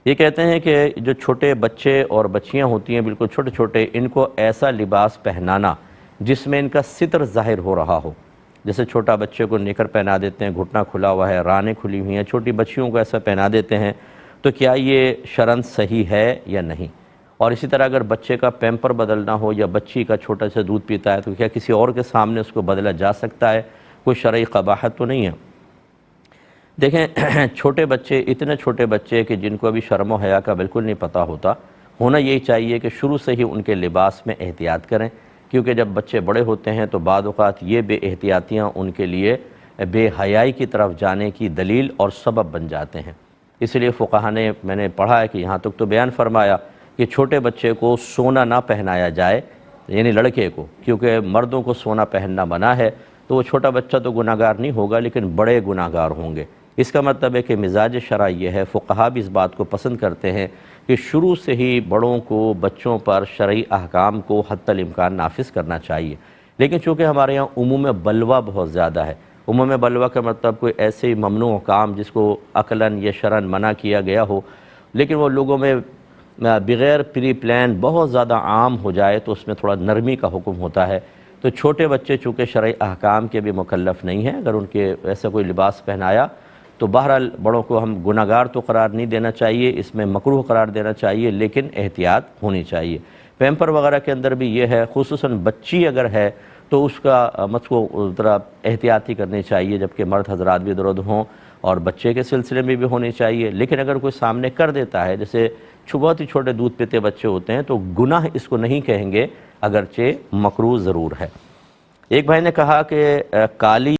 یہ کہتے ہیں کہ جو چھوٹے بچے اور بچیاں ہوتی ہیں بالکل چھوٹے چھوٹے، ان کو ایسا لباس پہنانا جس میں ان کا ستر ظاہر ہو رہا ہو، جیسے چھوٹا بچے کو نکر پہنا دیتے ہیں، گھٹنا کھلا ہوا ہے، رانیں کھلی ہوئی ہیں، چھوٹی بچیوں کو ایسا پہنا دیتے ہیں، تو کیا یہ شرعاً صحیح ہے یا نہیں؟ اور اسی طرح اگر بچے کا پیمپر بدلنا ہو یا بچی کا چھوٹا سا دودھ پیتا ہے تو کیا کسی اور کے سامنے اس کو بدلا جا سکتا ہے؟ کوئی شرعی قباحت تو نہیں ہے؟ دیکھیں چھوٹے بچے، اتنے چھوٹے بچے کہ جن کو ابھی شرم و حیا کا بالکل نہیں پتہ ہونا یہی چاہیے کہ شروع سے ہی ان کے لباس میں احتیاط کریں، کیونکہ جب بچے بڑے ہوتے ہیں تو بعض اوقات یہ بے احتیاطیاں ان کے لیے بے حیائی کی طرف جانے کی دلیل اور سبب بن جاتے ہیں۔ اس لیے فقہا نے، میں نے پڑھا ہے کہ یہاں تک تو بیان فرمایا کہ چھوٹے بچے کو سونا نہ پہنایا جائے، یعنی لڑکے کو، کیونکہ مردوں کو سونا پہننا منع ہے، تو وہ چھوٹا بچہ تو گناہگار نہیں ہوگا لیکن بڑے گناہگار ہوں گے۔ اس کا مطلب ہے کہ مزاج شرع یہ ہے، فقہا بھی اس بات کو پسند کرتے ہیں کہ شروع سے ہی بڑوں کو بچوں پر شرعی احکام کو حتی الامکان نافذ کرنا چاہیے۔ لیکن چونکہ ہمارے یہاں عموم بلوہ بہت زیادہ ہے، عموم بلوہ کا مطلب کوئی ایسے ممنوع کام جس کو عقلاً یا شرعاً منع کیا گیا ہو، لیکن وہ لوگوں میں بغیر پری پلان بہت زیادہ عام ہو جائے تو اس میں تھوڑا نرمی کا حکم ہوتا ہے۔ تو چھوٹے بچے چونکہ شرعی احکام کے بھی مکلف نہیں ہیں، اگر ان کے ایسا کوئی لباس پہنایا تو بہرحال بڑوں کو ہم گناہگار تو قرار نہیں دینا چاہیے، اس میں مکروہ قرار دینا چاہیے، لیکن احتیاط ہونی چاہیے۔ پیمپر وغیرہ کے اندر بھی یہ ہے، خصوصاً بچی اگر ہے تو اس کا کو ذرا احتیاطی کرنی چاہیے، جبکہ مرد حضرات بھی درد ہوں اور بچے کے سلسلے میں بھی ہونی چاہیے۔ لیکن اگر کوئی سامنے کر دیتا ہے، جیسے بہت ہی چھوٹے دودھ پیتے بچے ہوتے ہیں، تو گناہ اس کو نہیں کہیں گے، اگرچہ مکروہ ضرور ہے۔ ایک بھائی نے کہا کہ کالی